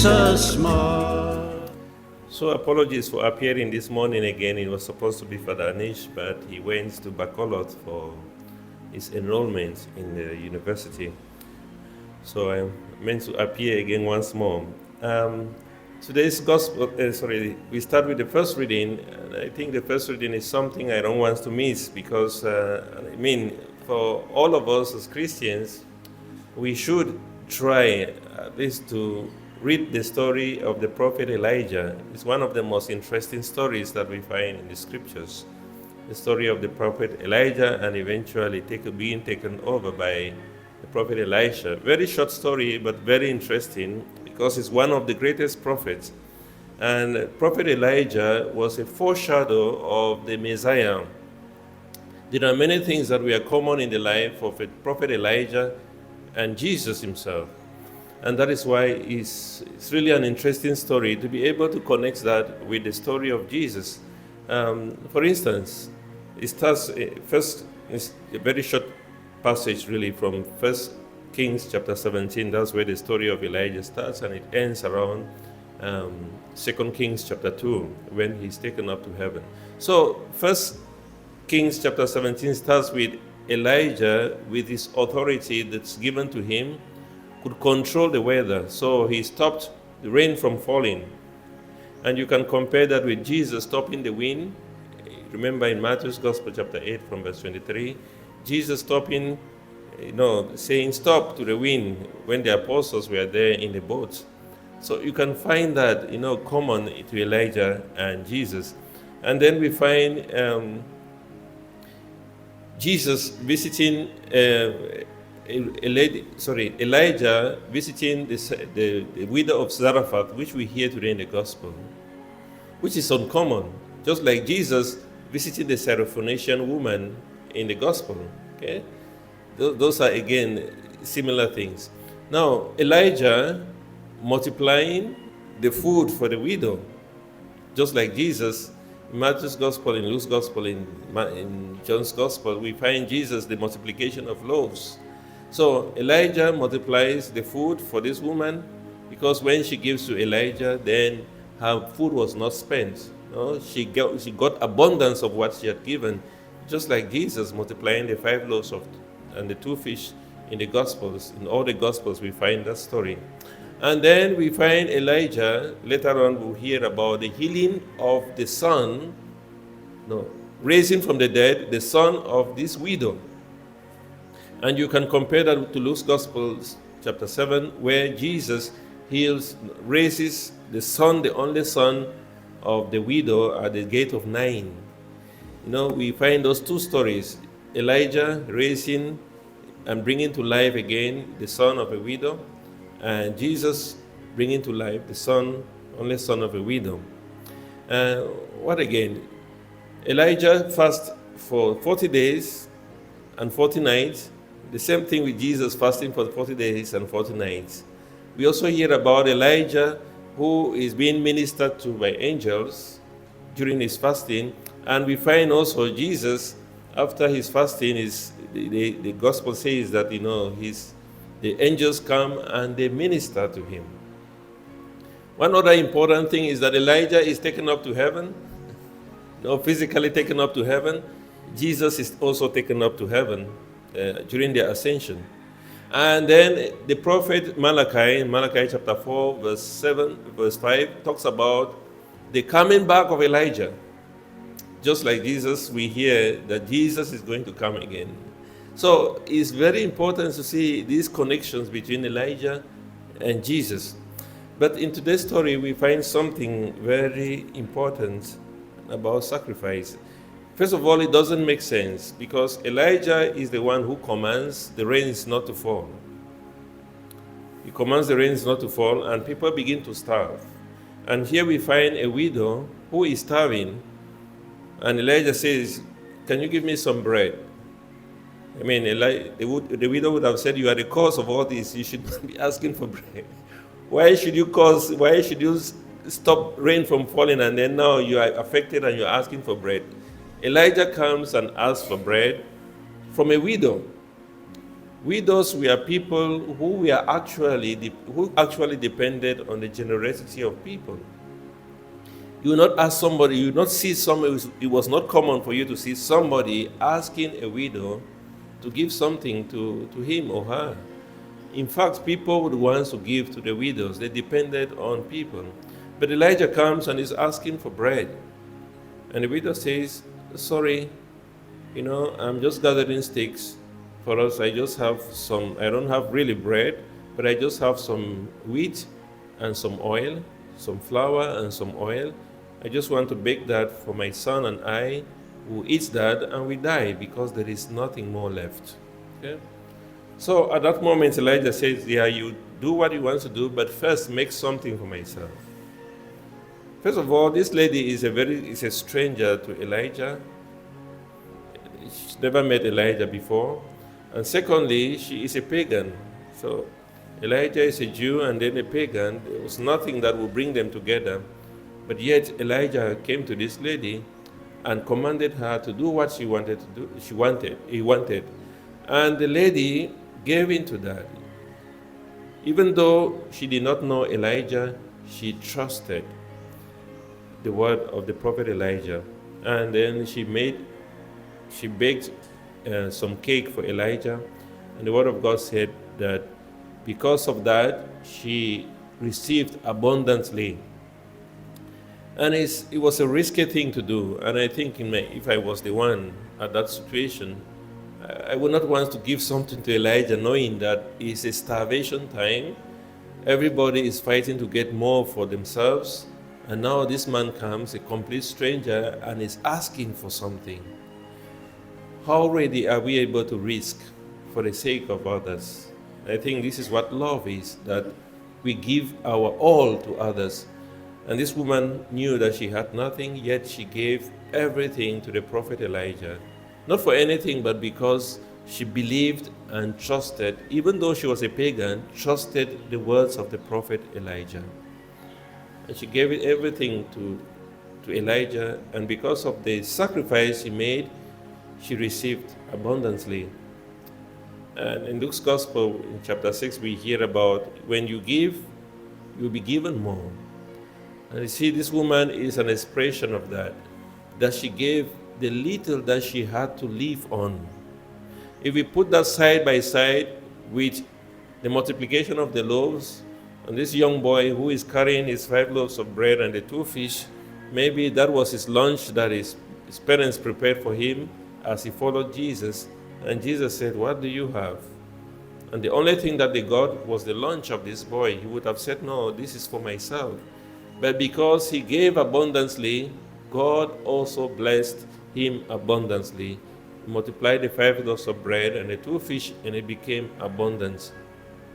Jesus more. So apologies for appearing this morning again. It was supposed to be Father Anish, but he went to Bacolod for his enrollment in the university. So I'm meant to appear again once more. Today's gospel, we start with the first reading. And I think the first reading is something I don't want to miss because, for all of us as Christians, we should try at least to read the story of the prophet Elijah. It's one of the most interesting stories that we find in the scriptures. The story of the prophet Elijah and eventually being taken over by the prophet Elisha. Very short story, but very interesting because it's one of the greatest prophets. And prophet Elijah was a foreshadow of the Messiah. There are many things that were common in the life of a prophet Elijah and Jesus himself. And that is why it's really an interesting story to be able to connect that with the story of Jesus. For instance, it starts first, it's a very short passage really from 1 Kings chapter 17. That's where the story of Elijah starts, and it ends around 2 Kings chapter 2 when he's taken up to heaven. So 1 Kings chapter 17 starts with Elijah with his authority that's given to him, could control the weather. So he stopped the rain from falling. And you can compare that with Jesus stopping the wind. Remember in Matthew's Gospel chapter 8 from verse 23, Jesus stopping, saying stop to the wind when the apostles were there in the boat. So you can find that, common to Elijah and Jesus. And then we find Jesus visiting Elijah visiting the widow of Zarephath, which we hear today in the gospel, which is uncommon, just like Jesus visiting the Syrophoenician woman in the gospel. Okay, those are again similar things. Now Elijah multiplying the food for the widow, just like Jesus. In Matthew's gospel, in Luke's gospel, in John's gospel, we find Jesus the multiplication of loaves. So Elijah multiplies the food for this woman because when she gives to Elijah, then her food was not spent. She got abundance of what she had given, just like Jesus multiplying the 5 loaves and the 2 fish in the Gospels. In all the Gospels, we find that story. And then we find Elijah, later on we'll hear about the healing of the son, raising from the dead, the son of this widow. And you can compare that to Luke's Gospel, chapter 7, where Jesus raises the son, the only son of the widow at the gate of Nain. We find those 2 stories, Elijah raising and bringing to life again the son of a widow, and Jesus bringing to life the only son of a widow. What again? Elijah fasted for 40 days and 40 nights. The same thing with Jesus fasting for 40 days and 40 nights. We also hear about Elijah who is being ministered to by angels during his fasting. And we find also Jesus, after his fasting, the gospel says that, the angels come and they minister to him. One other important thing is that Elijah is taken up to heaven, physically taken up to heaven. Jesus is also taken up to heaven during the ascension. And then the prophet Malachi, in Malachi chapter 4, verse 5, talks about the coming back of Elijah. Just like Jesus, we hear that Jesus is going to come again. So it's very important to see these connections between Elijah and Jesus. But in today's story, we find something very important about sacrifice. First of all, it doesn't make sense because Elijah is the one who commands the rains not to fall. He commands the rains not to fall, and people begin to starve. And here we find a widow who is starving, and Elijah says, "Can you give me some bread?" The widow would have said, "You are the cause of all this. You should not be asking for bread. Why should you stop rain from falling, and then now you are affected and you're asking for bread?" Elijah comes and asks for bread from a widow. Widows were people who actually depended on the generosity of people. You will not ask somebody, you will not see somebody, it was not common for you to see somebody asking a widow to give something to him or her. In fact, people would want to give to the widows. They depended on people. But Elijah comes and is asking for bread. And the widow says, sorry, I'm just gathering sticks for us. I don't have really bread, but I just have some wheat and some oil, some flour and some oil. I just want to bake that for my son and I, who eats that and we die because there is nothing more left. Okay? So at that moment, Elijah says, yeah, you do what you want to do, but first make something for myself. First of all, this lady is a stranger to Elijah. She's never met Elijah before. And secondly, she is a pagan. So Elijah is a Jew and then a pagan. There was nothing that would bring them together. But yet Elijah came to this lady and commanded her to do what she wanted to do. He wanted. And the lady gave in to that. Even though she did not know Elijah, she trusted the word of the prophet Elijah. And then she baked some cake for Elijah. And the word of God said that because of that, she received abundantly. And it was a risky thing to do. And I think if I was the one at that situation, I would not want to give something to Elijah knowing that it's a starvation time. Everybody is fighting to get more for themselves. And now this man comes, a complete stranger, and is asking for something. How ready are we able to risk for the sake of others? I think this is what love is, that we give our all to others. And this woman knew that she had nothing, yet she gave everything to the prophet Elijah. Not for anything, but because she believed and trusted, even though she was a pagan, trusted the words of the prophet Elijah. And she gave everything to Elijah, and because of the sacrifice she made, she received abundantly. And in Luke's Gospel, in chapter 6, we hear about when you give, you'll be given more. And you see, this woman is an expression of that she gave the little that she had to live on. If we put that side by side with the multiplication of the loaves, and this young boy who is carrying his 5 loaves of bread and the 2 fish, maybe that was his lunch that his parents prepared for him as he followed Jesus. And Jesus said, what do you have? And the only thing that they got was the lunch of this boy. He would have said, no, this is for myself. But because he gave abundantly, God also blessed him abundantly. He multiplied the 5 loaves of bread and the 2 fish, and it became abundance.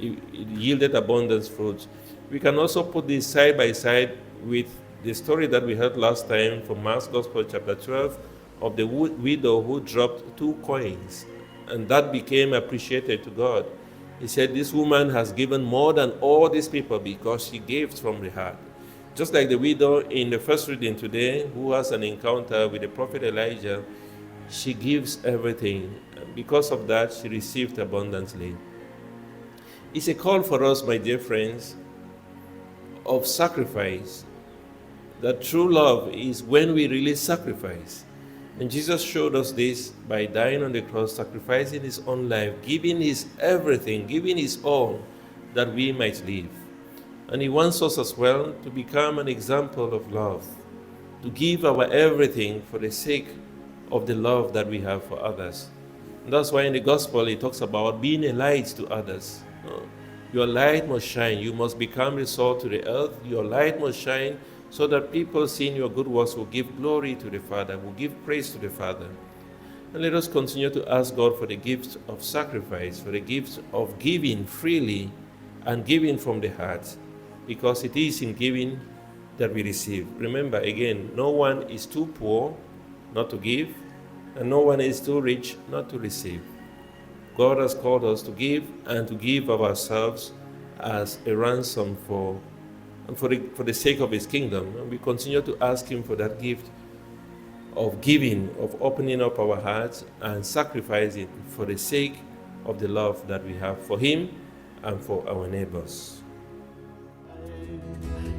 It yielded abundance fruit. We can also put this side by side with the story that we heard last time from Mark's Gospel, chapter 12, of the widow who dropped 2 coins, and that became appreciated to God. He said, this woman has given more than all these people because she gave from the heart. Just like the widow in the first reading today, who has an encounter with the prophet Elijah, she gives everything. And because of that, she received abundantly. It's a call for us, my dear friends, of sacrifice. That true love is when we really sacrifice. And Jesus showed us this by dying on the cross, sacrificing his own life, giving his everything, giving his all, that we might live. And he wants us as well to become an example of love, to give our everything for the sake of the love that we have for others. And that's why in the gospel it talks about being a light to others. Your light must shine. You must become the salt to the earth. Your light must shine so that people seeing your good works will give glory to the Father, will give praise to the Father. And let us continue to ask God for the gift of sacrifice, for the gift of giving freely and giving from the heart, because it is in giving that we receive. Remember, again, no one is too poor not to give, and no one is too rich not to receive. God has called us to give and to give of ourselves as a ransom for the sake of his kingdom. And we continue to ask him for that gift of giving, of opening up our hearts and sacrificing for the sake of the love that we have for Him and for our neighbors.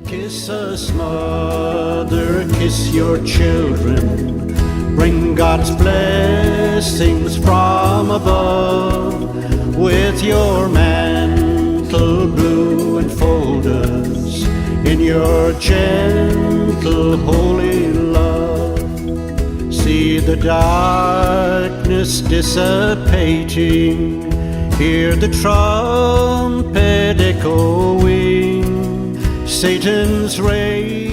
Kiss us, mother, kiss your children. Bring God's blessings from above. With your mantle blue enfold us in your gentle holy love. See the darkness dissipating, hear the trumpet echoing, Satan's rage